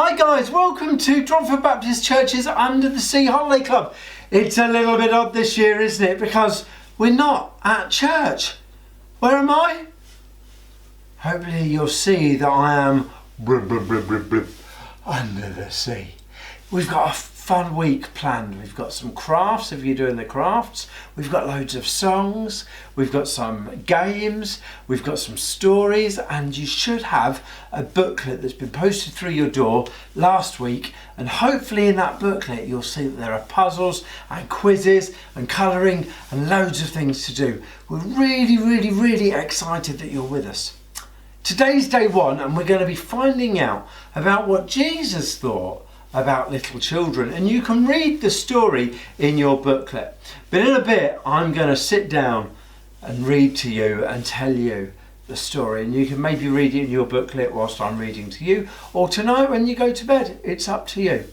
Hi guys, welcome to Dronfield Baptist Church's Under the Sea Holiday Club. It's a little bit odd this year, isn't it? Because we're not at church. Where am I? Hopefully you'll see that I am under the sea. We've got a fun week planned. We've got some crafts if you're doing the crafts. We've got loads of songs. We've got some games. We've got some stories, and you should have a booklet that's been posted through your door last week. And hopefully in that booklet you'll see that there are puzzles and quizzes and colouring and loads of things to do. We're really excited that you're with us. Today's day one, and we're going to be finding out about what Jesus thought about little children, and you can read the story in your booklet. But in a bit I'm going to sit down and read to you and tell you the story, and you can maybe read it in your booklet whilst I'm reading to you, or tonight when you go to bed. It's up to you.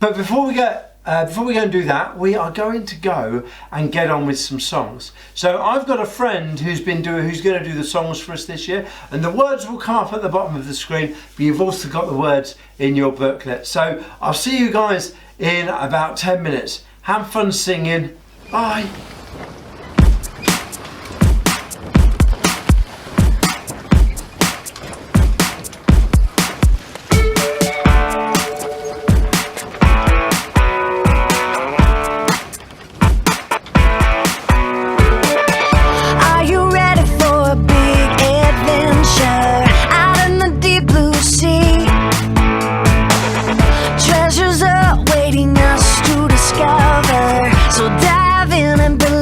But before we go and do that, we are going to go and get on with some songs. So I've got a friend who's going to do the songs for us this year, and the words will come up at the bottom of the screen, but you've also got the words in your booklet. So I'll see you guys in about 10 minutes. Have fun singing. Bye. Waiting us to discover, so dive in and believe.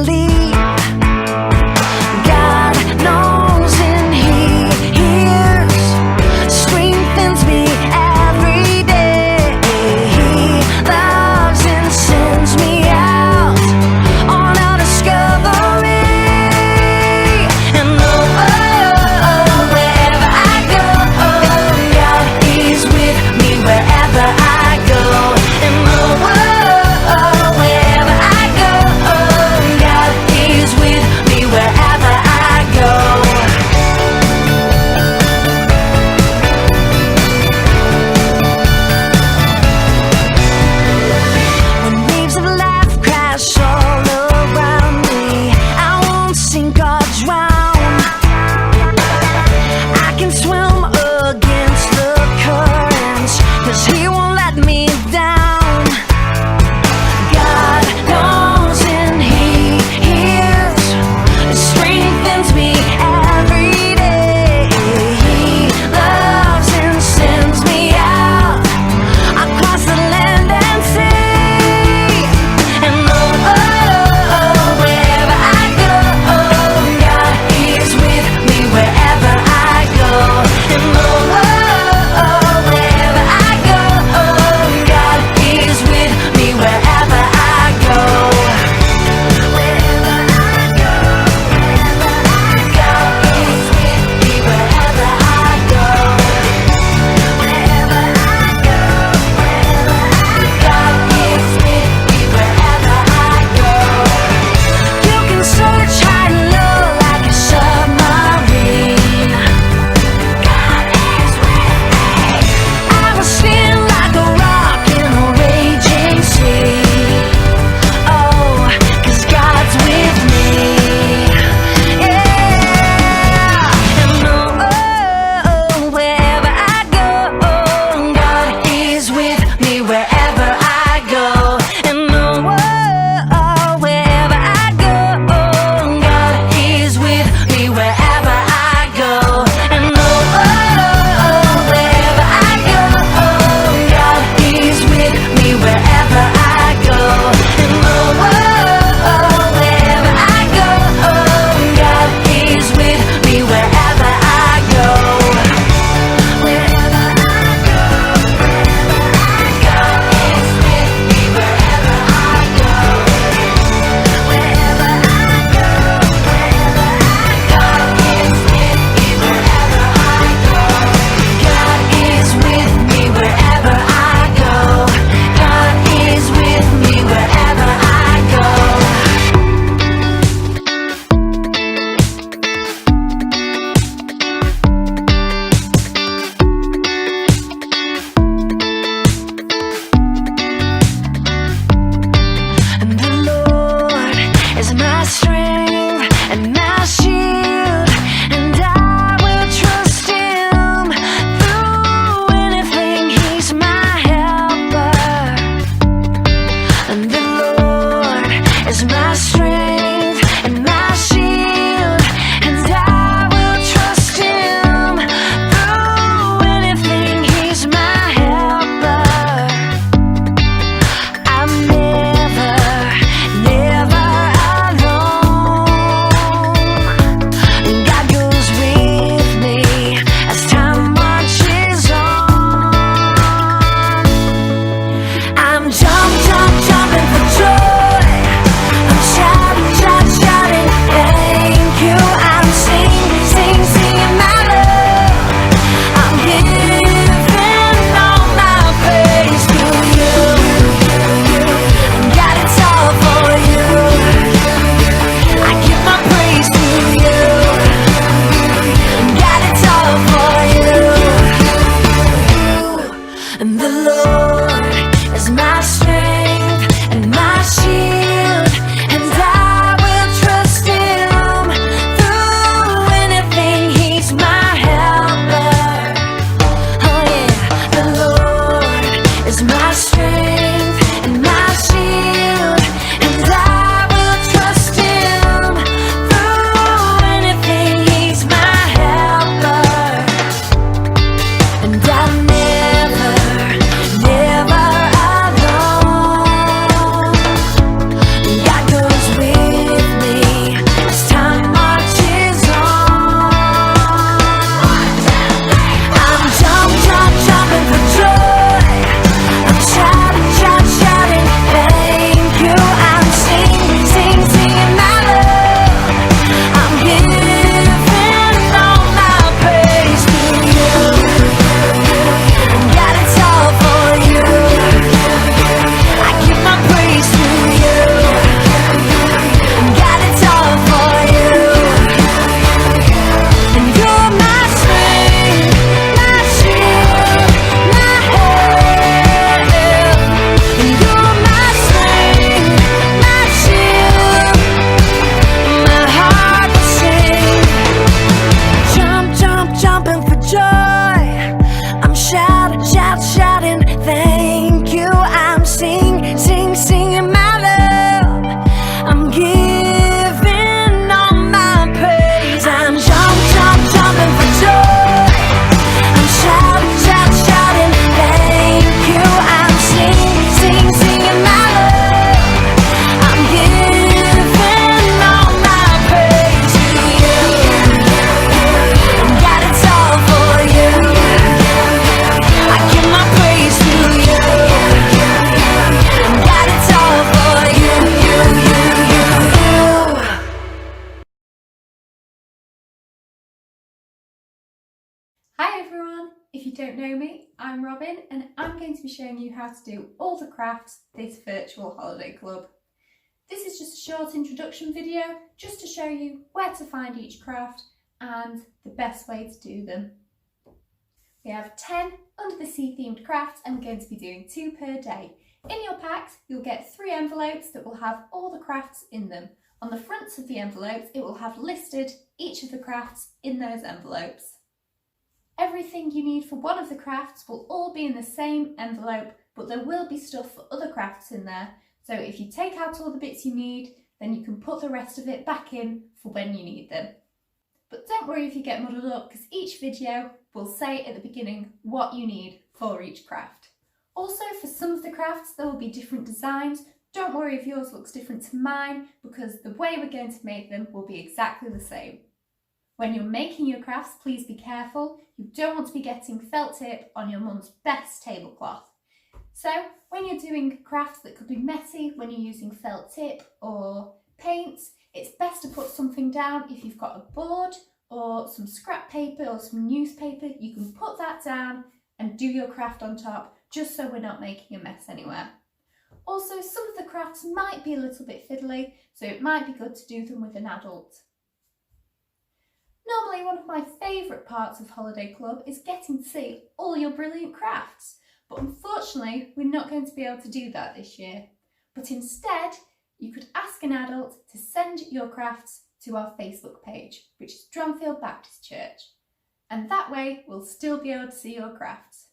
Hi everyone! If you don't know me, I'm Robin and I'm going to be showing you how to do all the crafts this virtual holiday club. This is just a short introduction video just to show you where to find each craft and the best way to do them. We have 10 under the sea themed crafts and we're going to be doing 2 per day. In your packs you'll get 3 envelopes that will have all the crafts in them. On the fronts of the envelopes it will have listed each of the crafts in those envelopes. Everything you need for one of the crafts will all be in the same envelope, but there will be stuff for other crafts in there. So if you take out all the bits you need, then you can put the rest of it back in for when you need them. But don't worry if you get muddled up, because each video will say at the beginning what you need for each craft. Also, for some of the crafts there will be different designs. Don't worry if yours looks different to mine, because the way we're going to make them will be exactly the same. When you're making your crafts, please be careful. You don't want to be getting felt tip on your mum's best tablecloth. So when you're doing crafts that could be messy, when you're using felt tip or paints, it's best to put something down. If you've got a board or some scrap paper or some newspaper, you can put that down and do your craft on top, just so we're not making a mess anywhere. Also, some of the crafts might be a little bit fiddly, so it might be good to do them with an adult. Normally, one of my favourite parts of Holiday Club is getting to see all your brilliant crafts, but unfortunately we're not going to be able to do that this year. But instead, you could ask an adult to send your crafts to our Facebook page, which is Dronfield Baptist Church, and that way we'll still be able to see your crafts.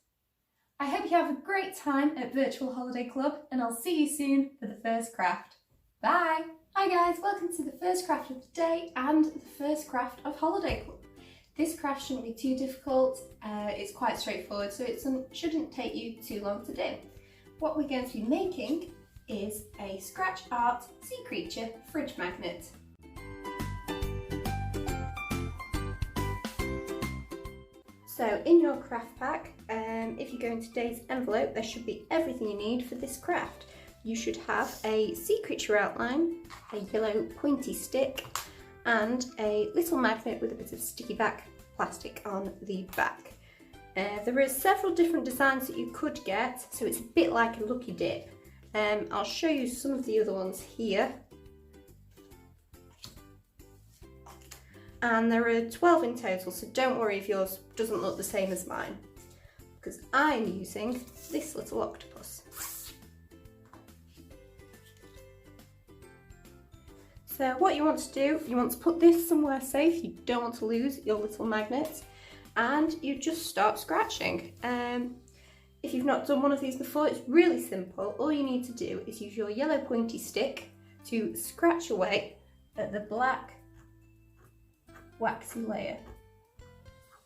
I hope you have a great time at Virtual Holiday Club, and I'll see you soon for the first craft. Bye! Hi guys, welcome to the first craft of the day and the first craft of Holiday Club. This craft shouldn't be too difficult, it's quite straightforward, so it shouldn't take you too long to do. What we're going to be making is a scratch art sea creature fridge magnet. So in your craft pack, if you go into today's envelope, there should be everything you need for this craft. You should have a sea creature outline, a yellow pointy stick, and a little magnet with a bit of sticky back plastic on the back. There are several different designs that you could get, so it's a bit like a lucky dip. I'll show you some of the other ones here. And there are 12 in total, so don't worry if yours doesn't look the same as mine, because I'm using this little octopus. So what you want to do, you want to put this somewhere safe, you don't want to lose your little magnet, and you just start scratching. If you've not done one of these before, it's really simple. All you need to do is use your yellow pointy stick to scratch away at the black waxy layer.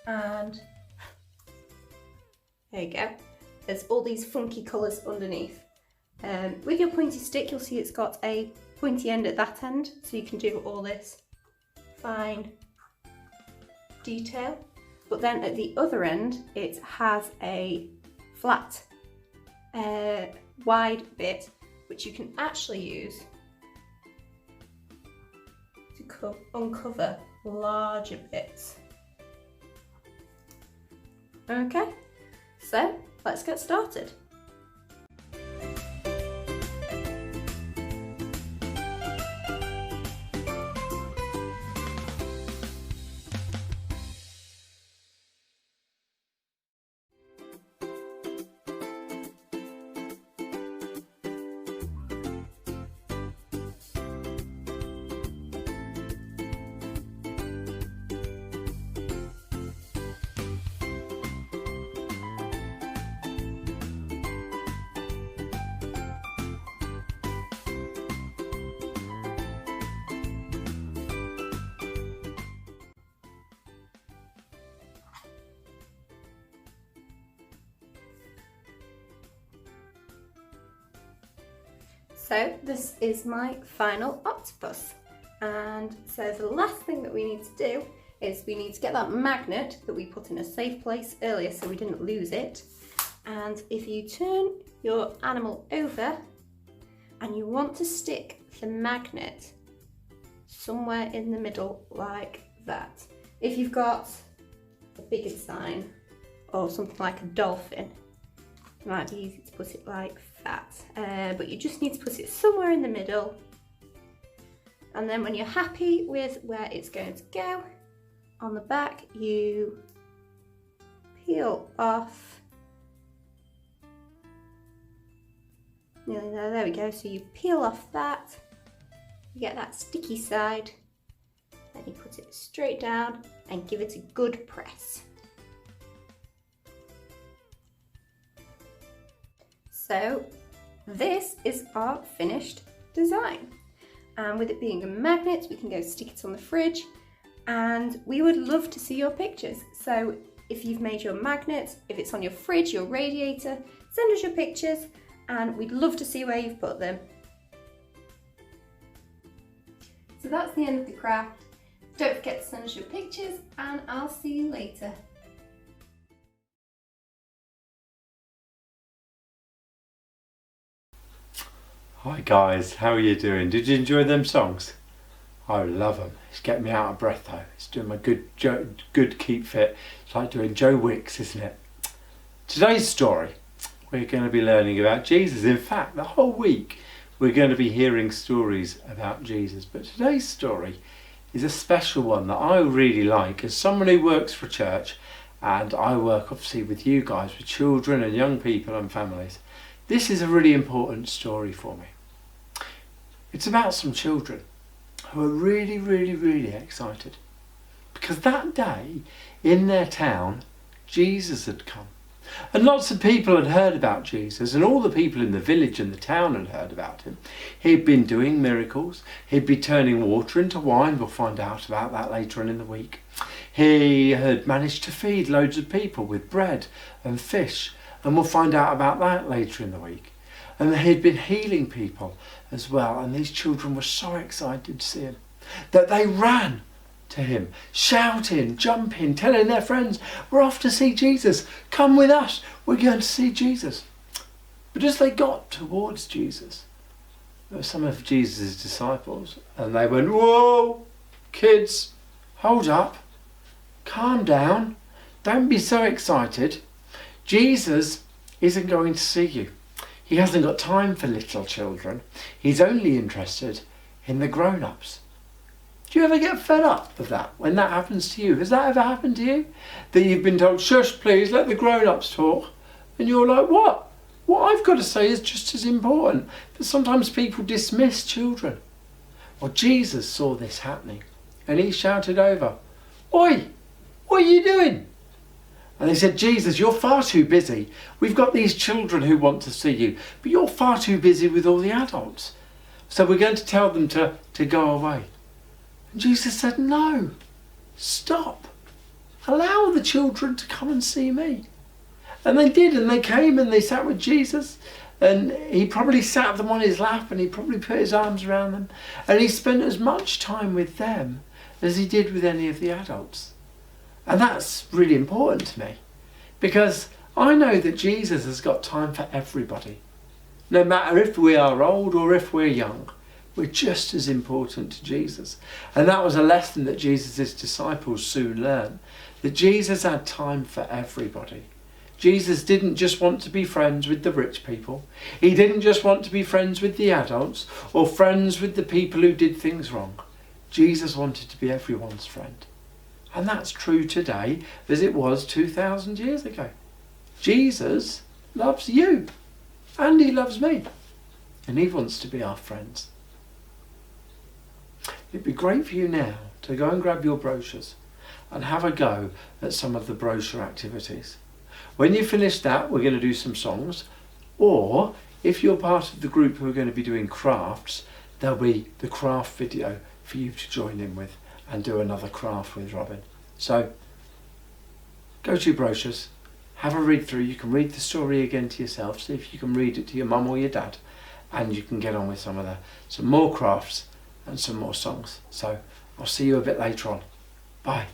And there you go, there's all these funky colours underneath. With your pointy stick you'll see it's got a pointy end at that end, so you can do all this fine detail, but then at the other end it has a flat wide bit which you can actually use to uncover larger bits. Okay, so let's get started. So this is my final octopus, and so the last thing that we need to do is we need to get that magnet that we put in a safe place earlier so we didn't lose it. And if you turn your animal over and you want to stick the magnet somewhere in the middle like that. If you've got a bigger sign or something like a dolphin, it might be easy to put it like that. But you just need to put it somewhere in the middle. And then when you're happy with where it's going to go, on the back you peel off. Nearly there we go. So you peel off that, you get that sticky side, then you put it straight down and give it a good press. So this is our finished design. And with it being a magnet, we can go stick it on the fridge, and we would love to see your pictures. So if you've made your magnet, if it's on your fridge, your radiator, send us your pictures and we'd love to see where you've put them. So that's the end of the craft. Don't forget to send us your pictures and I'll see you later. Hi guys, how are you doing? Did you enjoy them songs? I love them. It's getting me out of breath though. It's doing my good keep fit. It's like doing Joe Wicks, isn't it? Today's story, we're going to be learning about Jesus. In fact, the whole week we're going to be hearing stories about Jesus. But today's story is a special one that I really like as someone who works for church, and I work obviously with you guys, with children and young people and families. This is a really important story for me. It's about some children who are really excited because that day in their town Jesus had come, and lots of people had heard about Jesus, and all the people in the village and the town had heard about him. He'd been doing miracles, he'd be turning water into wine. We'll find out about that later on in the week. He had managed to feed loads of people with bread and fish, and we'll find out about that later in the week. And he'd been healing people as well, and these children were so excited to see him that they ran to him, shouting, jumping, telling their friends, "We're off to see Jesus, come with us, we're going to see Jesus." But as they got towards Jesus, there were some of Jesus' disciples, and they went, "Whoa, kids, hold up, calm down, don't be so excited. Jesus isn't going to see you. He hasn't got time for little children. He's only interested in the grown-ups." Do you ever get fed up of that when that happens to you? Has that ever happened to you? That you've been told, "Shush, please, let the grown-ups talk." And you're like, what? What I've got to say is just as important. But sometimes people dismiss children. Well, Jesus saw this happening and he shouted over, "Oi, what are you doing?" And they said, "Jesus, you're far too busy. We've got these children who want to see you, but you're far too busy with all the adults. So we're going to tell them to go away." And Jesus said, "No, stop. Allow the children to come and see me." And they did, and they came and they sat with Jesus, and he probably sat them on his lap and he probably put his arms around them, and he spent as much time with them as he did with any of the adults. And that's really important to me because I know that Jesus has got time for everybody. No matter if we are old or if we're young, we're just as important to Jesus. And that was a lesson that Jesus' disciples soon learned, that Jesus had time for everybody. Jesus didn't just want to be friends with the rich people. He didn't just want to be friends with the adults or friends with the people who did things wrong. Jesus wanted to be everyone's friend. And that's true today as it was 2,000 years ago. Jesus loves you and he loves me, and he wants to be our friends. It'd be great for you now to go and grab your brochures and have a go at some of the brochure activities. When you finish that, we're going to do some songs, or if you're part of the group who are going to be doing crafts, there'll be the craft video for you to join in with and do another craft with Robin. So go to your brochures, have a read through. You can read the story again to yourself, see if you can read it to your mum or your dad, and you can get on with some more crafts and some more songs. So I'll see you a bit later on. Bye.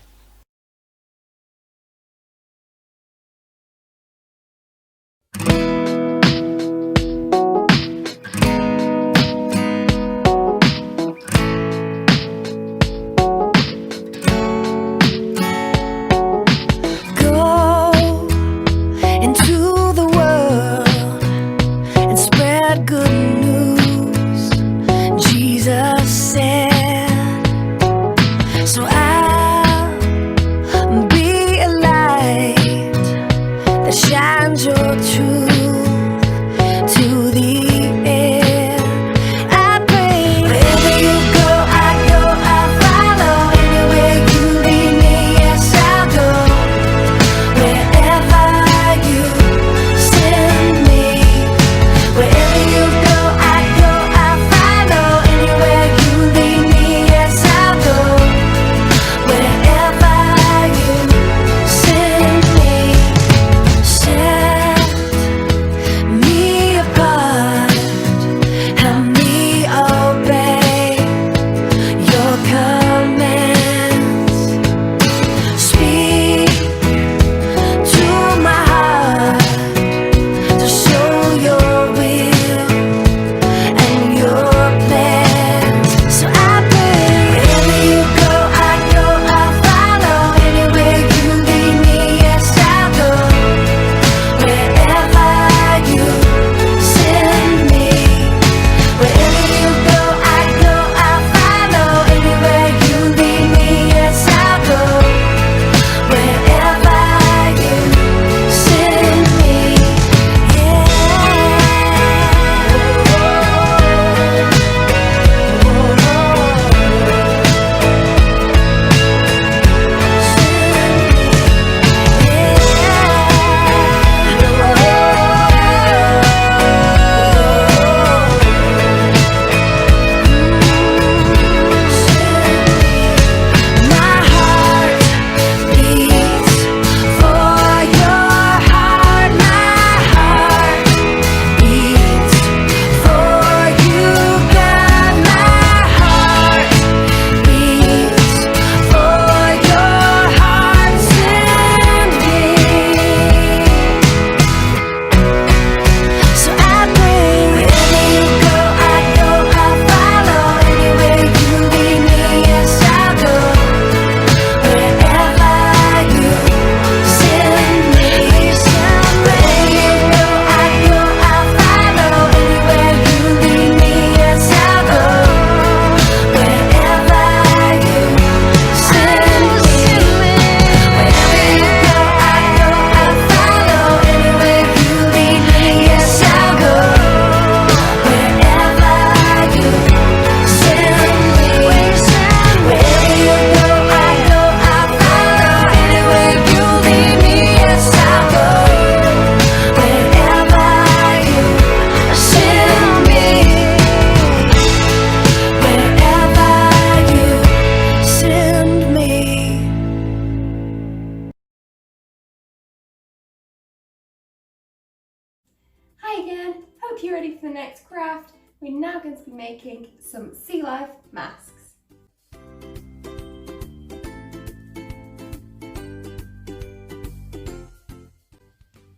hope you're ready for the next craft. We're now going to be making some sea life masks.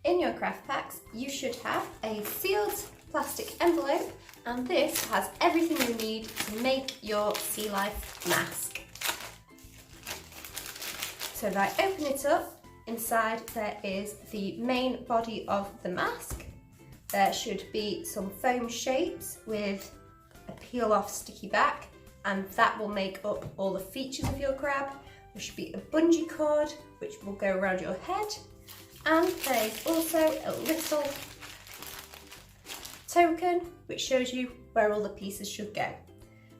In your craft packs, you should have a sealed plastic envelope, and this has everything you need to make your sea life mask. So if I open it up, inside there is the main body of the mask. There should be some foam shapes with a peel off sticky back, and that will make up all the features of your crab. There should be a bungee cord which will go around your head. And there's also a little token which shows you where all the pieces should go.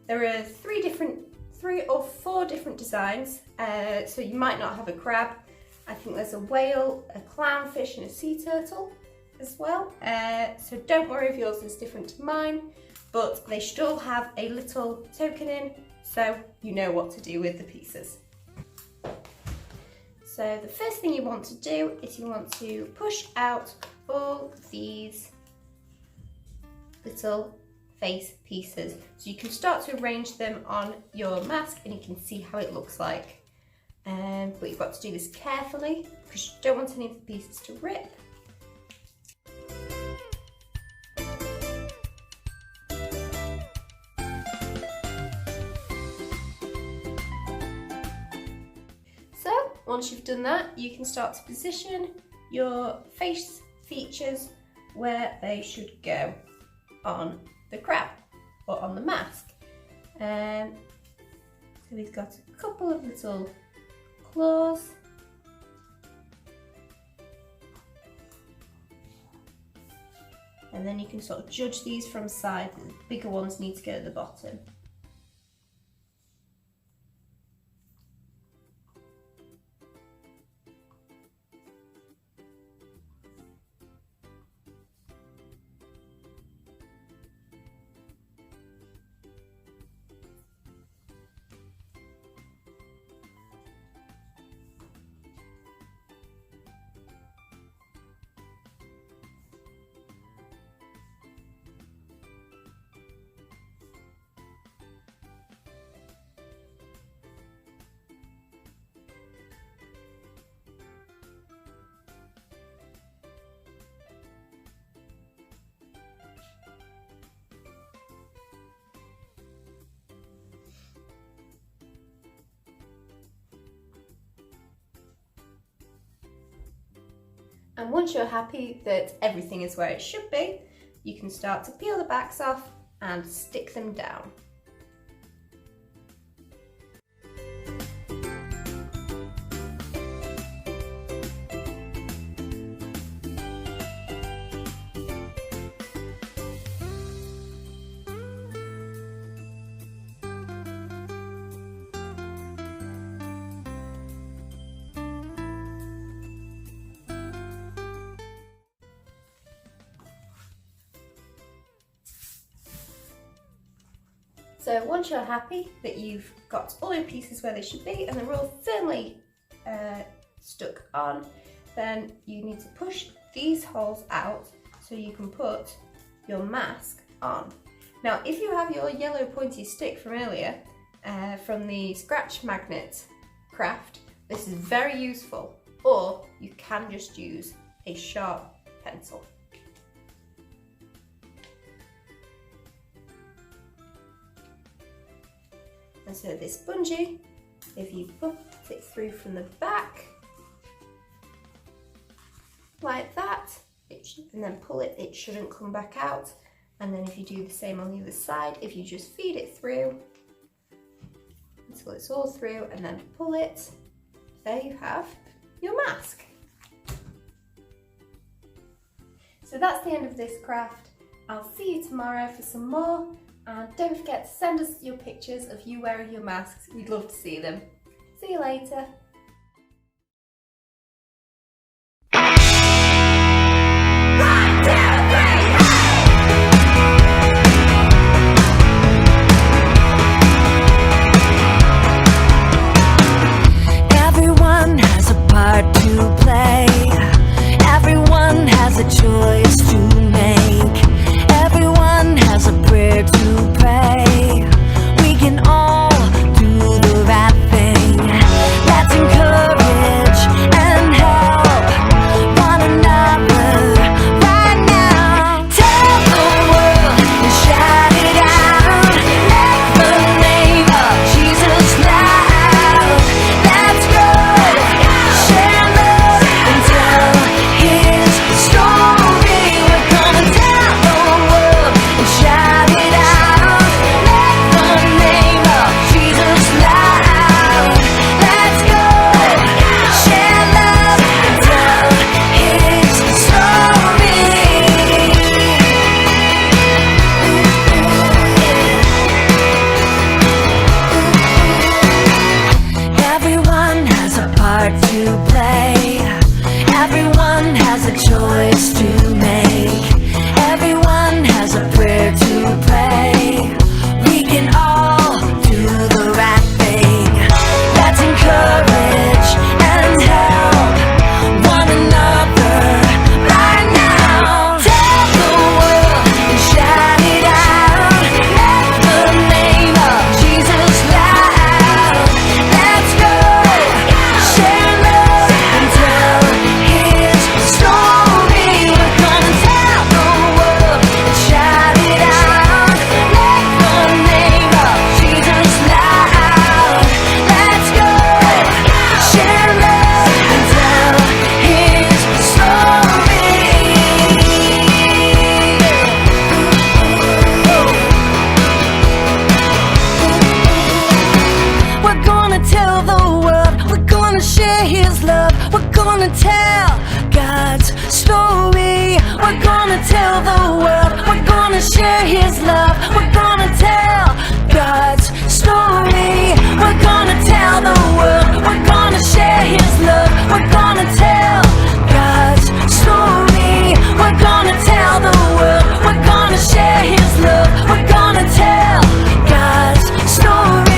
There are three or four different designs, so you might not have a crab. I think there's a whale, a clownfish and a sea turtle as well. So don't worry if yours is different to mine, but they should all have a little token in so you know what to do with the pieces. So the first thing you want to do is you want to push out all these little face pieces. So you can start to arrange them on your mask and you can see how it looks like. But you've got to do this carefully because you don't want any of the pieces to rip. Once you've done that, you can start to position your face features where they should go on the crab or on the mask. So we've got a couple of little claws. And then you can sort of judge these from side. The bigger ones need to go at the bottom. And once you're happy that everything is where it should be, you can start to peel the backs off and stick them down. So once you're happy that you've got all your pieces where they should be and they're all firmly stuck on, then you need to push these holes out so you can put your mask on. Now if you have your yellow pointy stick from earlier, from the scratch magnet craft, this is very useful, or you can just use a sharp pencil. And so this bungee, if you put it through from the back, like that, and then pull it, it shouldn't come back out. And then if you do the same on the other side, if you just feed it through until it's all through and then pull it, there you have your mask. So that's the end of this craft. I'll see you tomorrow for some more. And don't forget to send us your pictures of you wearing your masks. We'd love to see them. See you later. Everyone has a part to play. Everyone has a choice to make. to play. Everyone has a choice to make. Everyone has a prayer to pray. We can all do the right thing. Let's encourage and help one another right now. Tell the world and shout it out. Let the name of Jesus loud. Let's go, share love and tell His story. We're gonna tell the world and shout it out. Let the name of Jesus loud. Let's go, share love and tell His story. We're gonna tell the world, we're gonna share His love, we're gonna tell God's story. We're gonna tell the world, we're gonna share His love, we're gonna tell God's story. We're gonna tell the world, we're gonna share His love, we're gonna tell God's story. We're gonna tell the world, we're gonna share His love, we're gonna tell God's story.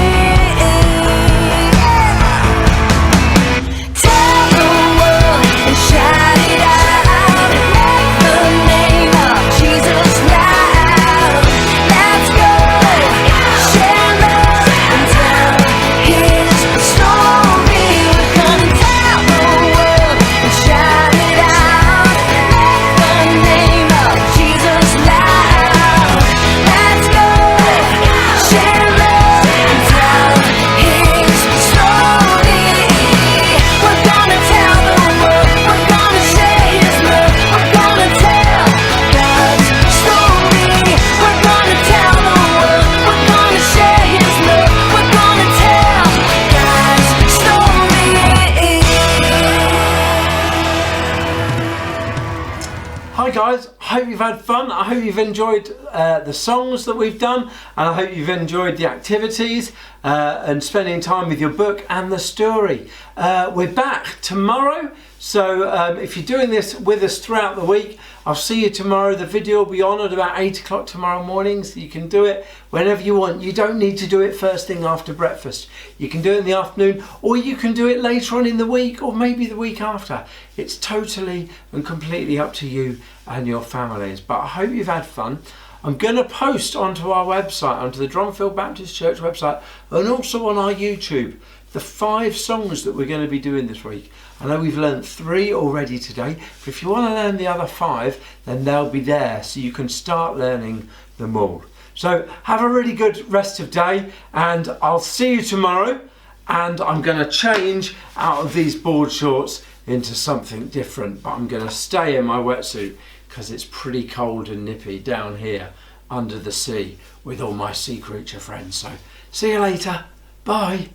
Tell the world and shout it out. Let the name of Jesus loud. Let's go, share love and tell His story. We're gonna tell the world and shout it out. Let the name of Jesus loud. Let's go, share love and tell His story. We're gonna tell the world, we're gonna share His love, we're gonna tell God's story. We're gonna tell the world, we're gonna share His love, we're gonna tell God's story. Hi guys, I hope you've had fun. I hope you've enjoyed the songs that we've done, and I hope you've enjoyed the activities and spending time with your book and the story. We're back tomorrow, so if you're doing this with us throughout the week, I'll see you tomorrow. The video will be on at about 8 o'clock tomorrow morning, so you can do it whenever you want. You don't need to do it first thing after breakfast. You can do it in the afternoon, or you can do it later on in the week, or maybe the week after. It's totally and completely up to you and your families, but I hope you've had fun. I'm going to post onto our website, onto the Dronfield Baptist Church website, and also on our YouTube, the 5 songs that we're going to be doing this week. I know we've learned 3 already today, but if you want to learn the other 5, then they'll be there, so you can start learning them all. So have a really good rest of day, and I'll see you tomorrow. And I'm going to change out of these board shorts into something different, but I'm going to stay in my wetsuit because it's pretty cold and nippy down here under the sea with all my sea creature friends. So see you later. Bye.